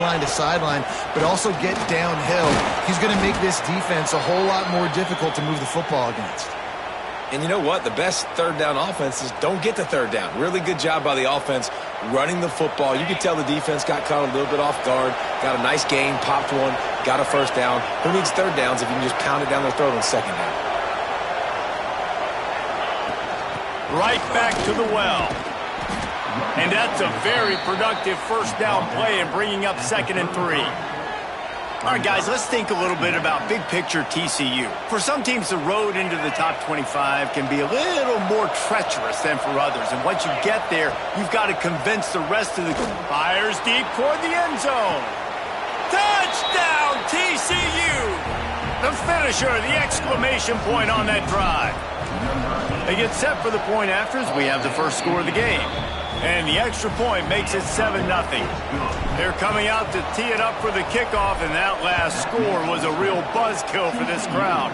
line to sideline, but also get downhill. He's going to make this defense a whole lot more difficult to move the football against. And you know what? The best third down offenses don't get to third down. Really good job by the offense running the football. You could tell the defense got caught a little bit off guard, got a nice gain, popped one, got a first down. Who needs third downs if you can just pound it down their throat on second down? Right back to the well. And that's a very productive first down play and bringing up 2nd and 3. All right, guys, let's think a little bit about big picture TCU. For some teams, the road into the top 25 can be a little more treacherous than for others. And once you get there, you've got to convince the rest of the fires deep toward the end zone. Touchdown, TCU! The finisher, the exclamation point on that drive. They get set for the point after as we have the first score of the game. And the extra point makes it 7-0. They're coming out to tee it up for the kickoff, and that last score was a real buzzkill for this crowd.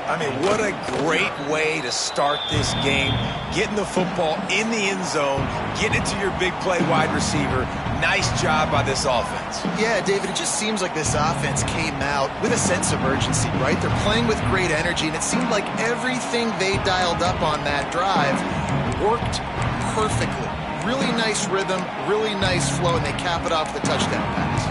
I mean, what a great way to start this game. Getting the football in the end zone, getting it to your big play wide receiver. Nice job by this offense. Yeah, David, it just seems like this offense came out with a sense of urgency, right? They're playing with great energy, and it seemed like everything they dialed up on that drive worked perfectly. Really nice rhythm, really nice flow, and they cap it off with a touchdown pass.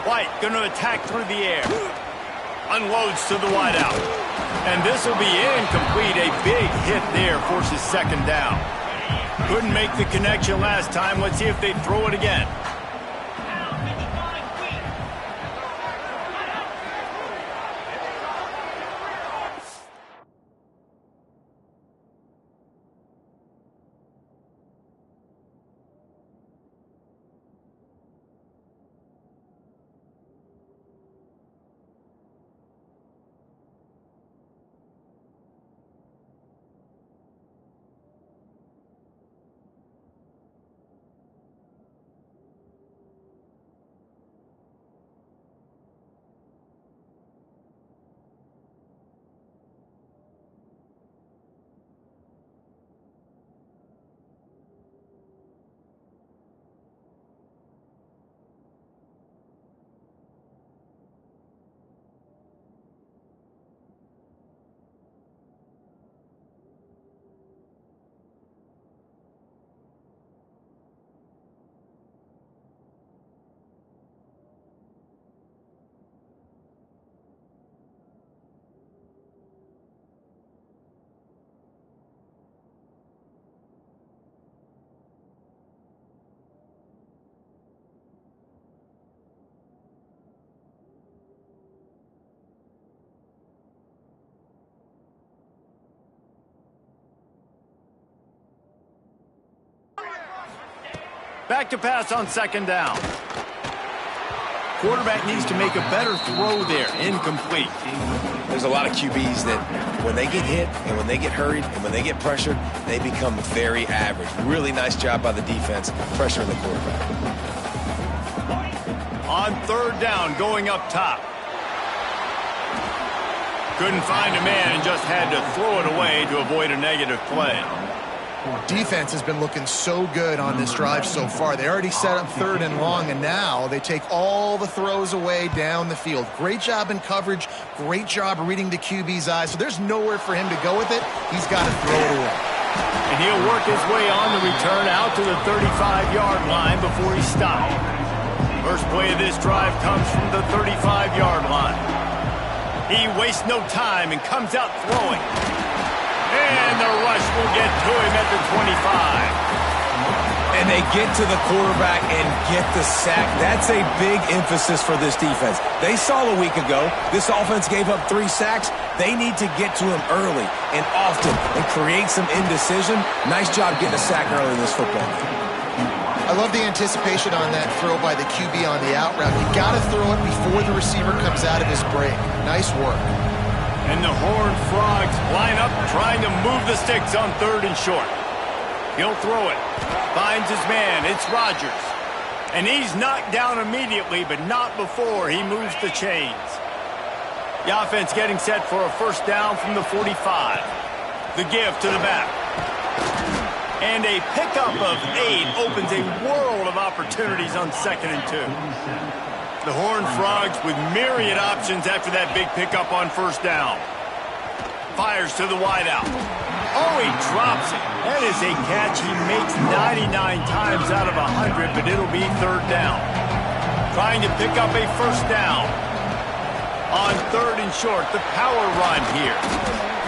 White going to attack through the air. Unloads to the wideout. And this will be incomplete. A big hit there forces 2nd down. Couldn't make the connection last time. Let's see if they throw it again. Back to pass on 2nd down. Quarterback needs to make a better throw there. Incomplete. There's a lot of QBs that when they get hit and when they get hurried and when they get pressured, they become very average. Really nice job by the defense pressuring the quarterback. On 3rd down, going up top. Couldn't find a man and just had to throw it away to avoid a negative play. Defense has been looking so good on this drive so far. They already set up 3rd and long, and now they take all the throws away down the field. Great job in coverage. Great job reading the QB's eyes. So there's nowhere for him to go with it. He's got to throw it away. And he'll work his way on the return out to the 35-yard line before he's stopped. First play of this drive comes from the 35-yard line. He wastes no time and comes out throwing. And the rush will get to him at the 25. And they get to the quarterback and get the sack. That's a big emphasis for this defense. They saw a week ago this offense gave up 3 sacks. They need to get to him early and often and create some indecision. Nice job getting a sack early in this football game. I love the anticipation on that throw by the QB on the out route. You got to throw it before the receiver comes out of his break. Nice work. And the Horned Frogs line up trying to move the sticks on 3rd and short. He'll throw it. Finds his man. It's Rodgers. And he's knocked down immediately, but not before he moves the chains. The offense getting set for a first down from the 45. The give to the back. And a pickup of 8 opens a world of opportunities on 2nd and 2. The Horned Frogs with myriad options after that big pickup on first down. Fires to the wideout. Oh, he drops it. That is a catch he makes 99 times out of 100, but it'll be 3rd down. Trying to pick up a first down. On 3rd and short, the power run here.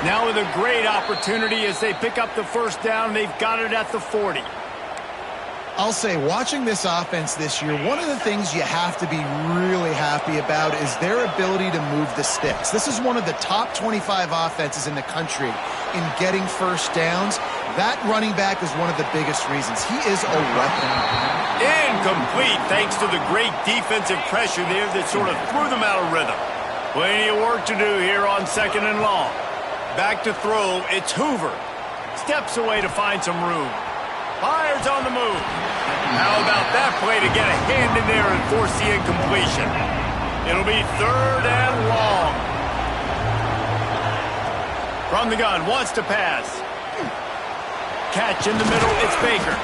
Now with a great opportunity as they pick up the first down, they've got it at the 40. I'll say, watching this offense this year, one of the things you have to be really happy about is their ability to move the sticks. This is one of the top 25 offenses in the country in getting first downs. That running back is one of the biggest reasons. He is a weapon. Incomplete thanks to the great defensive pressure there that sort of threw them out of rhythm. Plenty of work to do here on 2nd and long. Back to throw, it's Hoover. Steps away to find some room. Fires on the move. How about that play to get a hand in there and force the incompletion? It'll be 3rd and long. From the gun, wants to pass. Catch in the middle, it's Baker.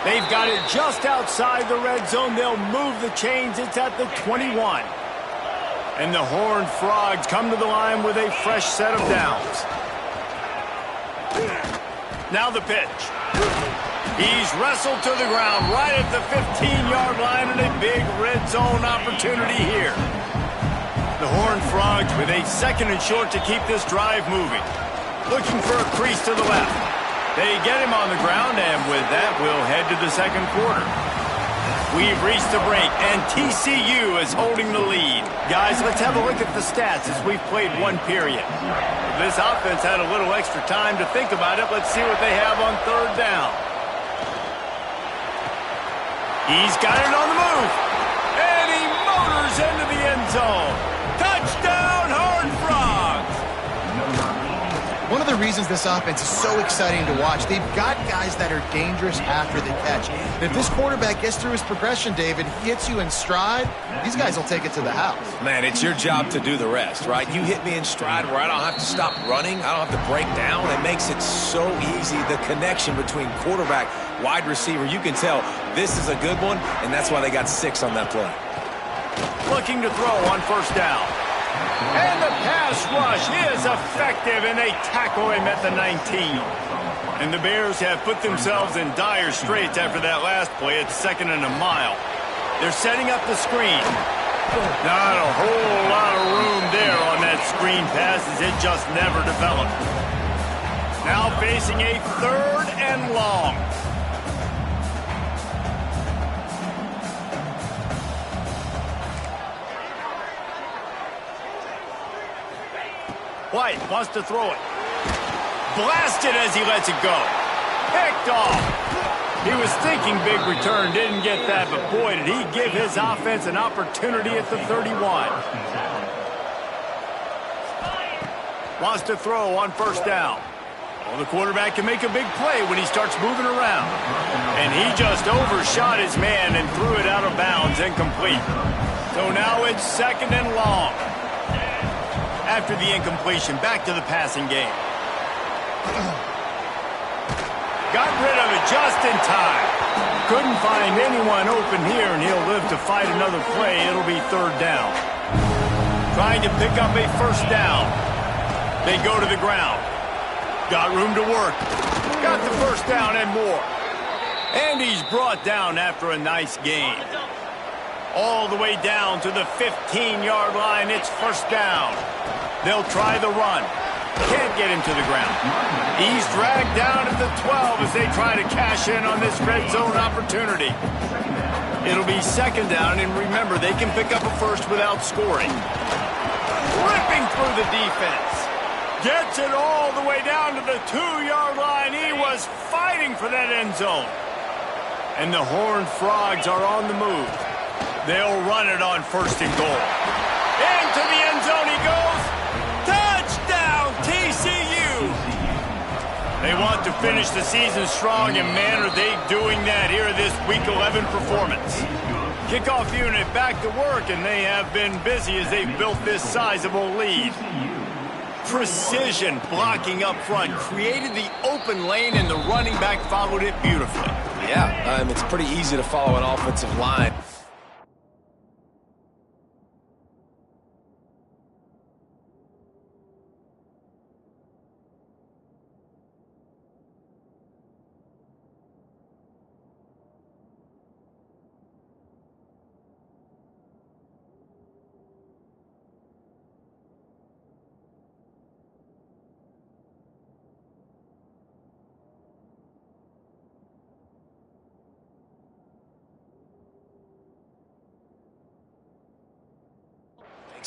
They've got it just outside the red zone. They'll move the chains. It's at the 21. And the Horned Frogs come to the line with a fresh set of downs. Now the pitch. He's wrestled to the ground right at the 15-yard line and a big red zone opportunity here. The Horned Frogs with a 2nd and short to keep this drive moving. Looking for a crease to the left. They get him on the ground, and with that, we'll head to the 2nd quarter. We've reached the break, and TCU is holding the lead. Guys, let's have a look at the stats as we've played 1 period. This offense had a little extra time to think about it. Let's see what they have on 3rd down. He's got it on the move, and he motors into the end zone. Touchdown, Horned Frogs! One of the reasons this offense is so exciting to watch, they've got guys that are dangerous after the catch. And if this quarterback gets through his progression, David, he hits you in stride, these guys will take it to the house. Man, it's your job to do the rest, right? You hit me in stride where I don't have to stop running. I don't have to break down. It makes it so easy. The connection between quarterback, wide receiver, you can tell this is a good one, and that's why they got 6 on that play. Looking to throw on first down. And the pass rush is effective, and they tackle him at the 19. And the Bears have put themselves in dire straits after that last play. It's 2nd and a mile. They're setting up the screen. Not a whole lot of room there on that screen pass as it just never developed. Now facing a 3rd and long. White wants to throw it. Blasted as he lets it go. Picked off. He was thinking big return, didn't get that, but boy, did he give his offense an opportunity at the 31. Wants to throw on first down. Well, the quarterback can make a big play when he starts moving around. And he just overshot his man and threw it out of bounds, incomplete. So now it's 2nd and long. After the incompletion, back to the passing game. Got rid of it just in time. Couldn't find anyone open here, and he'll live to fight another play. It'll be 3rd down. Trying to pick up a first down. They go to the ground. Got room to work. Got the first down and more. And he's brought down after a nice gain. All the way down to the 15-yard line. It's first down. They'll try the run. Can't get him to the ground. He's dragged down at the 12 as they try to cash in on this red zone opportunity. It'll be 2nd down, and remember, they can pick up a first without scoring. Ripping through the defense. Gets it all the way down to the 2-yard line. He was fighting for that end zone. And the Horned Frogs are on the move. They'll run it on 1st and goal. Into the end zone he goes. Touchdown, TCU! They want to finish the season strong, and man, are they doing that here in this Week 11 performance. Kickoff unit back to work, and they have been busy as they've built this sizable lead. Precision blocking up front, created the open lane, and the running back followed it beautifully. Yeah, it's pretty easy to follow an offensive line.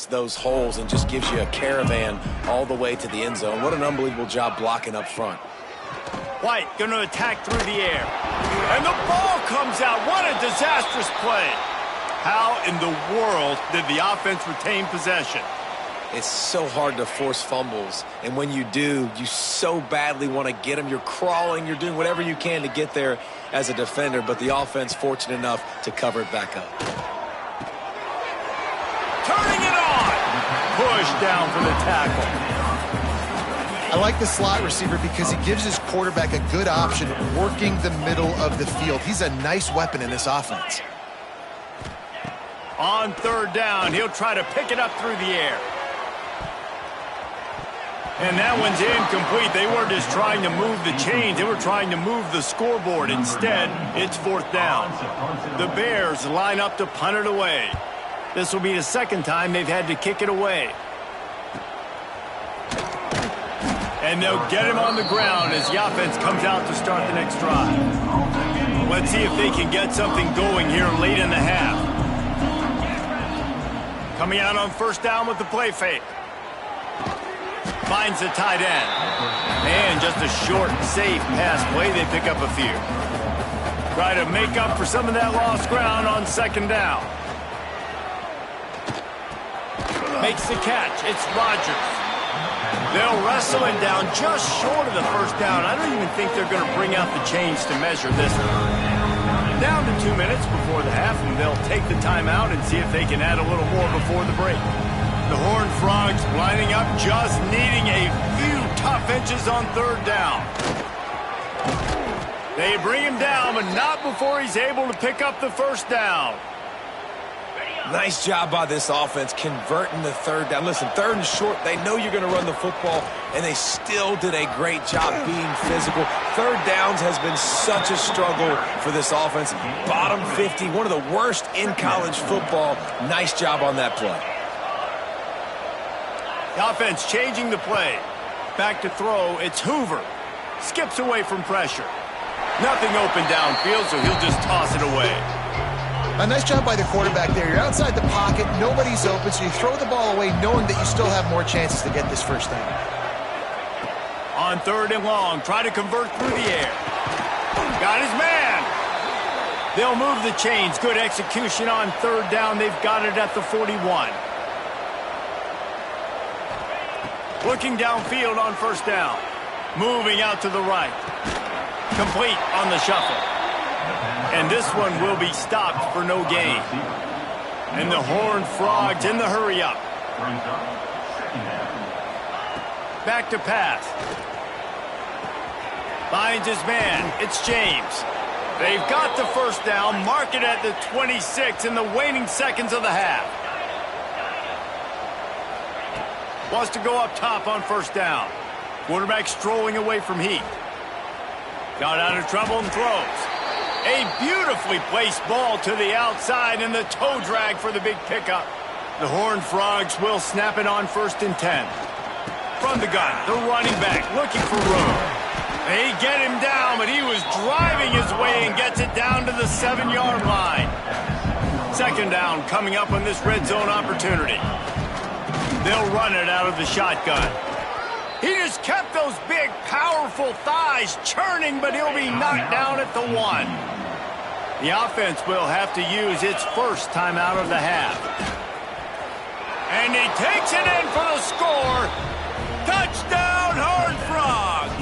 Those holes and just gives you a caravan all the way to the end zone. What an unbelievable job blocking up front. White going to attack through the air. And the ball comes out. What a disastrous play. How in the world did the offense retain possession? It's so hard to force fumbles, and when you do, you so badly want to get them. You're crawling, you're doing whatever you can to get there as a defender, but the offense fortunate enough to cover it back up. Turning it on. Push down for the tackle. I like the slot receiver because he gives his quarterback a good option working the middle of the field. He's a nice weapon in this offense. On third down, he'll try to pick it up through the air. And that one's incomplete. They weren't just trying to move the chains. They were trying to move the scoreboard. Instead, it's fourth down. The Bears line up to punt it away. This will be the second time they've had to kick it away. And they'll get him on the ground as the offense comes out to start the next drive. Let's see if they can get something going here late in the half. Coming out on first down with the play fake. Finds the tight end. And just a short, safe pass play. They pick up a few. Try to make up for some of that lost ground on second down. Makes the catch. It's Rodgers. They'll wrestle him down just short of the first down. I don't even think they're going to bring out the chains to measure this one. Down to 2 minutes before the half, and they'll take the timeout and see if they can add a little more before the break. The Horned Frogs lining up, just needing a few tough inches on third down. They bring him down, but not before he's able to pick up the first down. Nice job by this offense converting the third down. Listen, third and short, they know you're going to run the football, and they still did a great job being physical. Third downs has been such a struggle for this offense. Bottom 50, one of the worst in college football. Nice job on that play. The offense changing the play. Back to throw, it's Hoover. Skips away from pressure. Nothing open downfield, so he'll just toss it away. A nice job by the quarterback there. You're outside the pocket, nobody's open, so you throw the ball away knowing that you still have more chances to get this first down. On third and long, try to convert through the air. Got his man. They'll move the chains. Good execution on third down. They've got it at the 41. Looking downfield on first down. Moving out to the right. Complete on the shuffle. And this one will be stopped for no gain. And the Horned Frogs in the hurry-up. Back to pass. Finds his man. It's James. They've got the first down. Mark it at the 26 in the waning seconds of the half. Wants to go up top on first down. Quarterback strolling away from Heath. Got out of trouble and throws. A beautifully placed ball to the outside and the toe drag for the big pickup. The Horned Frogs will snap it on first and 10. From the gun, the running back looking for room. They get him down, but he was driving his way and gets it down to the 7-yard line. Second down coming up on this red zone opportunity. They'll run it out of the shotgun. He just kept those big, powerful thighs churning, but he'll be knocked down at the 1. The offense will have to use its first timeout of the half. And he takes it in for the score. Touchdown, Horned Frogs!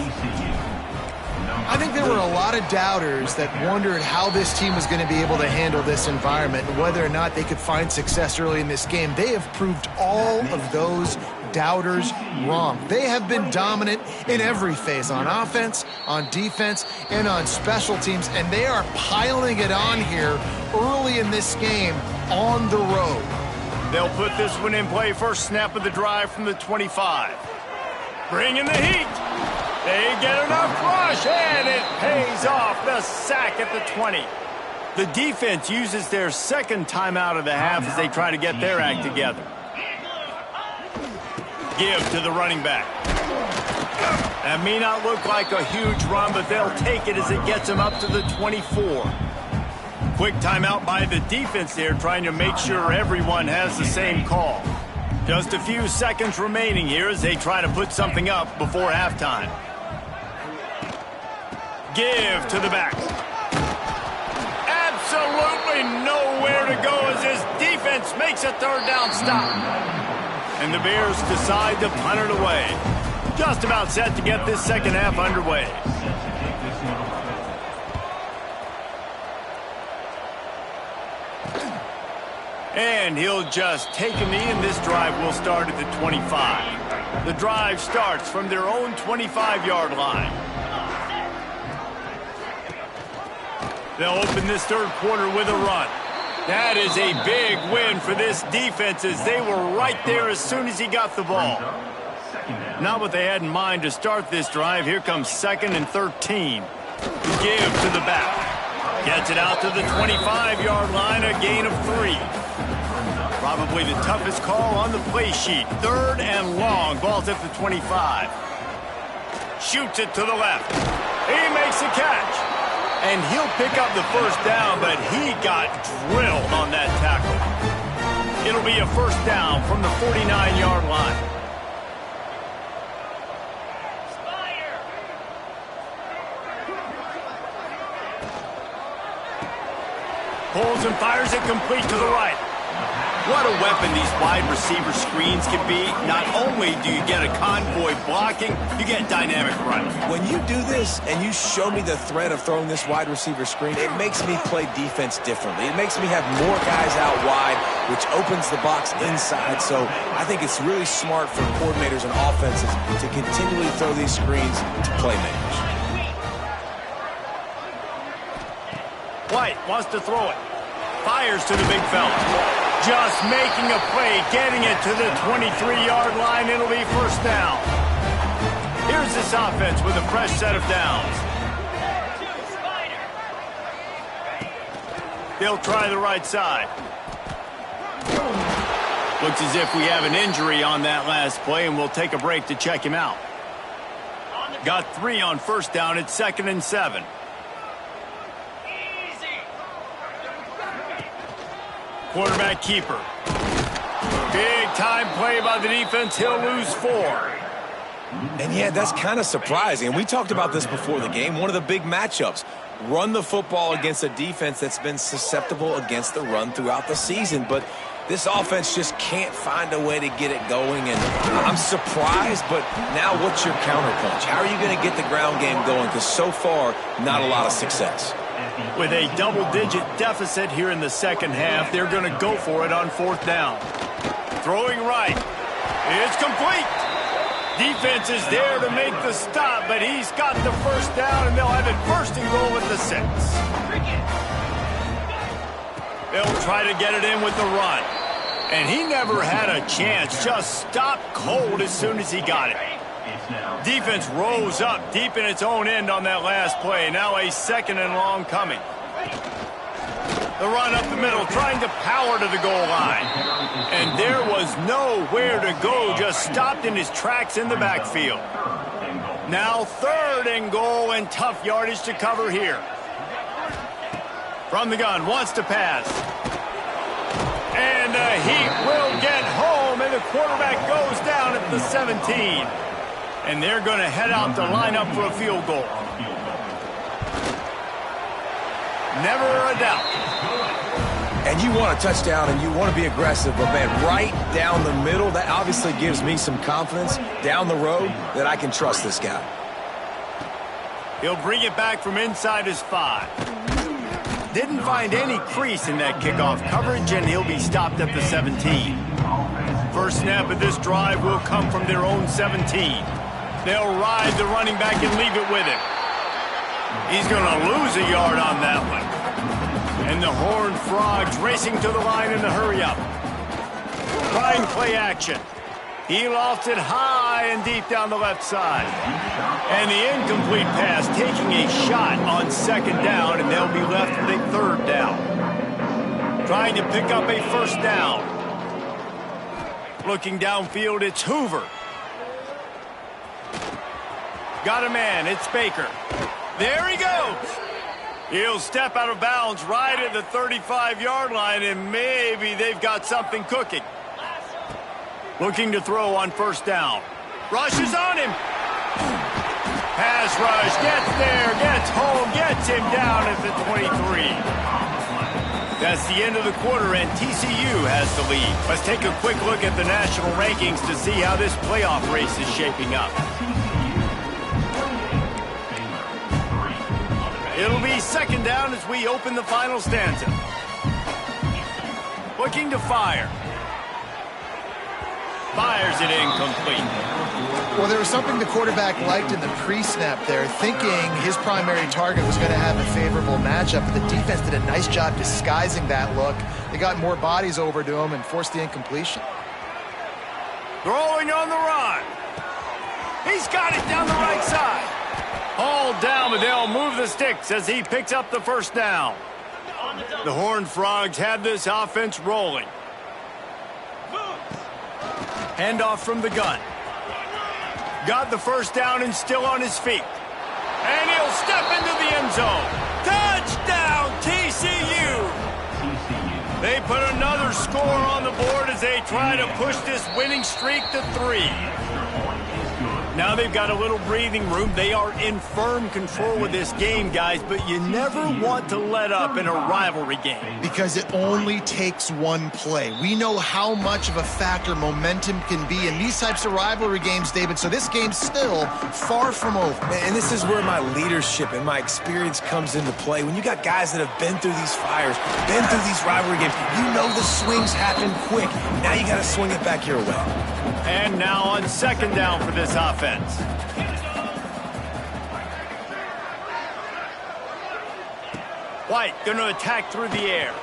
I think there were a lot of doubters that wondered how this team was going to be able to handle this environment and whether or not they could find success early in this game. They have proved all of those doubters wrong. They have been dominant in every phase, on offense, on defense, and on special teams, and they are piling it on here early in this game on the road. They'll put this one in play. First snap of the drive from the 25. Bringing the heat. They get enough rush, and it pays off. The sack at the 20. The defense uses their second timeout of the half as they try to get their act together. Give to the running back. That may not look like a huge run, but they'll take it as it gets them up to the 24. Quick timeout by the defense there, trying to make sure everyone has the same call. Just a few seconds remaining here as they try to put something up before halftime. Give to the back. Absolutely nowhere to go as this defense makes a third down stop. And the Bears decide to punt it away. Just about set to get this second half underway. And he'll just take a knee, and this drive will start at the 25. The drive starts from their own 25-yard line. They'll open this third quarter with a run. That is a big win for this defense as they were right there as soon as he got the ball. Not what they had in mind to start this drive. Here comes 2nd and 13. Give to the back. Gets it out to the 25-yard line, a gain of 3. Probably the toughest call on the play sheet. 3rd and long. Ball's at the 25. Shoots it to the left. He makes the catch. And he'll pick up the first down, but he got drilled on that tackle. It'll be a first down from the 49-yard line. Pulls and fires it complete to the right. What a weapon these wide receiver screens can be. Not only do you get a convoy blocking, you get dynamic running. When you do this and you show me the threat of throwing this wide receiver screen, it makes me play defense differently. It makes me have more guys out wide, which opens the box inside. So I think it's really smart for coordinators and offenses to continually throw these screens to playmakers. White wants to throw it. Fires to the big fella. Just making a play, getting it to the 23-yard line. It'll be first down. Here's this offense with a fresh set of downs. They'll try the right side. Looks as if we have an injury on that last play, and we'll take a break to check him out. Got 3 on first down. It's 2nd and 7. Quarterback keeper. Big time play by the defense. He'll lose 4. And yeah, that's kind of surprising. We talked about this before the game. One of the big matchups. Run the football against a defense that's been susceptible against the run throughout the season. But this offense just can't find a way to get it going. And I'm surprised, but now what's your counterpunch? How are you going to get the ground game going? Because so far, not a lot of success. With a double-digit deficit here in the second half, they're going to go for it on 4th down. Throwing right. It's complete. Defense is there to make the stop, but he's got the first down, and they'll have it 1st and goal at the 6. They'll try to get it in with the run. And he never had a chance. Just stopped cold as soon as he got it. Defense rose up deep in its own end on that last play. Now a 2nd and long coming. The run up the middle, trying to power to the goal line. And there was nowhere to go, just stopped in his tracks in the backfield. Now 3rd and goal, and tough yardage to cover here. From the gun, wants to pass. And the Heat will get home, and the quarterback goes down at the 17. And they're going to head out to line up for a field goal. Never a doubt. And you want a touchdown and you want to be aggressive, but man, right down the middle, that obviously gives me some confidence down the road that I can trust this guy. He'll bring it back from inside his 5. Didn't find any crease in that kickoff coverage, and he'll be stopped at the 17. First snap of this drive will come from their own 17. They'll ride the running back and leave it with him. He's going to lose a yard on that one. And the Horned Frogs racing to the line in the hurry-up. Trying play action. He lofts it high and deep down the left side. And the incomplete pass taking a shot on second down, and they'll be left with a third down. Trying to pick up a first down. Looking downfield, it's Hoover. Got a man, it's Baker. There he goes. He'll step out of bounds right at the 35-yard line, and maybe they've got something cooking. Looking to throw on first down. Rush is on him. Pass rush, gets there, gets home, gets him down at the 23. That's the end of the quarter, and TCU has the lead. Let's take a quick look at the national rankings to see how this playoff race is shaping up. It'll be second down as we open the final stanza. Looking to fire. Fires it incomplete. Well, there was something the quarterback liked in the pre-snap there, thinking his primary target was going to have a favorable matchup, but the defense did a nice job disguising that look. They got more bodies over to him and forced the incompletion. Throwing on the run. He's got it down the right side. Hauled down, but they'll move the sticks as he picks up the first down. The Horned Frogs have this offense rolling. Handoff from the gun. Got the first down and still on his feet. And he'll step into the end zone. Touchdown, TCU! They put another score on the board as they try to push this winning streak to 3. Now they've got a little breathing room. They are in firm control of this game, guys, but you never want to let up in a rivalry game. Because it only takes one play. We know how much of a factor momentum can be in these types of rivalry games, David, so this game's still far from over. And this is where my leadership and my experience comes into play. When you got guys that have been through these fires, been through these rivalry games, you know the swings happen quick. Now you got to swing it back your way. And now on second down for this offense. White going to attack through the air.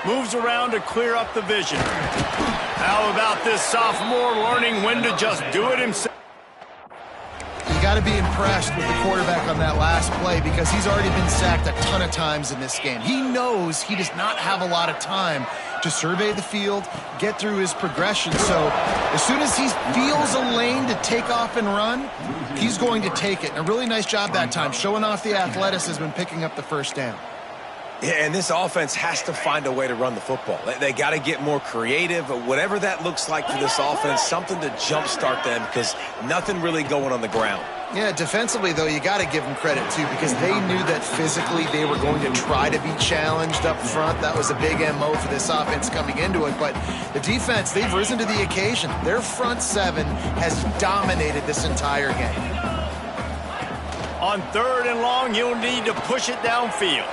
Moves around to clear up the vision. How about this sophomore learning when to just do it himself? You got to be impressed with the quarterback on that last play because he's already been sacked a ton of times in this game. He knows he does not have a lot of time to survey the field, get through his progression. So as soon as he feels a lane to take off and run, he's going to take it. And a really nice job that time, showing off the athleticism and picking up the first down. Yeah, and this offense has to find a way to run the football. They got to get more creative, whatever that looks like for this offense, something to jumpstart them because nothing really going on the ground. Yeah, defensively, though, you got to give them credit, too, because they knew that physically they were going to try to be challenged up front. That was a big MO for this offense coming into it. But the defense, they've risen to the occasion. Their front seven has dominated this entire game. On third and long, he'll need to push it downfield.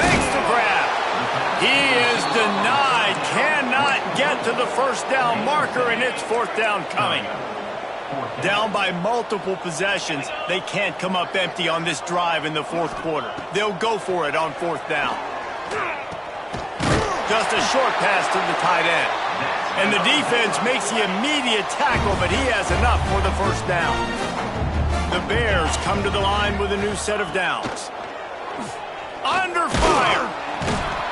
Makes the grab. He is denied. Cannot get to the first down marker, and it's fourth down coming. Down by multiple possessions, they can't come up empty on this drive in the fourth quarter. They'll go for it on fourth down. Just a short pass to the tight end. And the defense makes the immediate tackle, but he has enough for the first down. The Bears come to the line with a new set of downs. Under fire.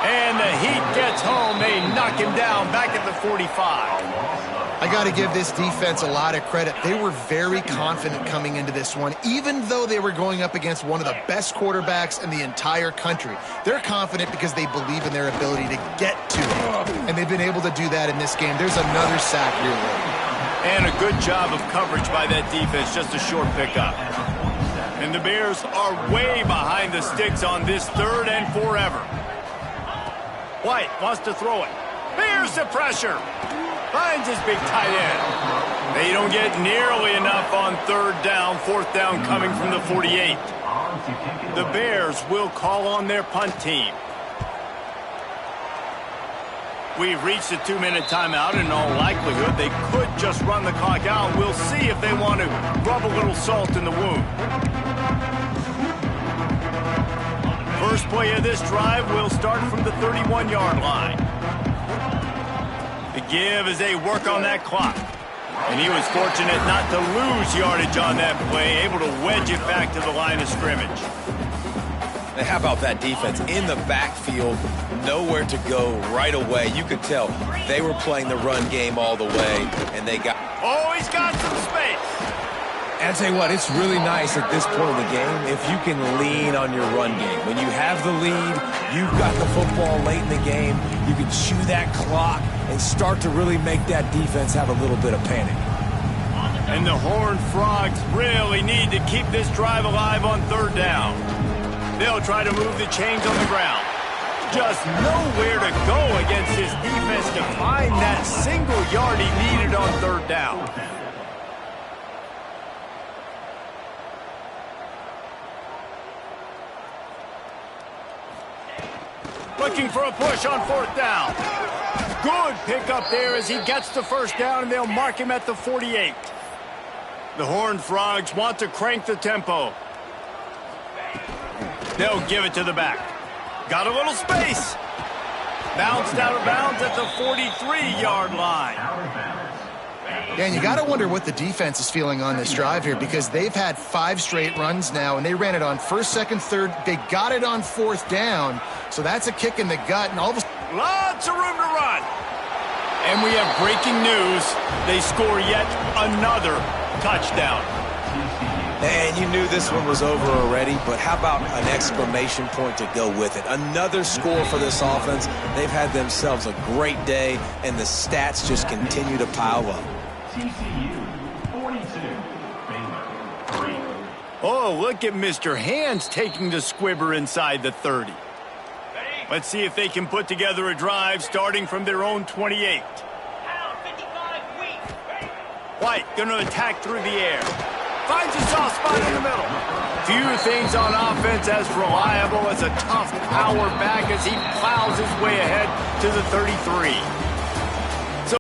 And the Heat gets home. They knock him down back at the 45. I got to give this defense a lot of credit. They were very confident coming into this one, even though they were going up against one of the best quarterbacks in the entire country. They're confident because they believe in their ability to get to it, and they've been able to do that in this game. There's another sack here later. And a good job of coverage by that defense, just a short pickup. And the Bears are way behind the sticks on this third and forever. White wants to throw it. Bears the pressure. Finds his big tight end. They don't get nearly enough on third down, fourth down coming from the 48. The Bears will call on their punt team. We've reached a 2-minute timeout, and in all likelihood, they could just run the clock out. We'll see if they want to rub a little salt in the wound. First play of this drive will start from the 31-yard line. The give as they work on that clock. And he was fortunate not to lose yardage on that play, able to wedge it back to the line of scrimmage. And how about that defense in the backfield, nowhere to go right away. You could tell they were playing the run game all the way, and they got... Oh, he's got some space. And I tell you what, it's really nice at this point in the game if you can lean on your run game. When you have the lead, you've got the football late in the game, you can chew that clock and start to really make that defense have a little bit of panic. And the Horned Frogs really need to keep this drive alive on third down. They'll try to move the chains on the ground. Just nowhere to go against this defense to find that single yard he needed on third down. Looking for a push on fourth down. Good pickup there as he gets the first down, and they'll mark him at the 48. The Horned Frogs want to crank the tempo. They'll give it to the back. Got a little space. Bounced out of bounds at the 43-yard line. Yeah, and you got to wonder what the defense is feeling on this drive here, because they've had 5 straight runs now, and they ran it on first, second, third. They got it on fourth down, so that's a kick in the gut, and all of a sudden... Lots of room to run. And we have breaking news. They score yet another touchdown. And you knew this one was over already, but how about an exclamation point to go with it? Another score for this offense. They've had themselves a great day, and the stats just continue to pile up. Oh, look at Mr. Hands taking the squibber inside the 30. Let's see if they can put together a drive starting from their own 28. White going to attack through the air. Finds a soft spot in the middle. Few things on offense as reliable as a tough power back as he plows his way ahead to the 33.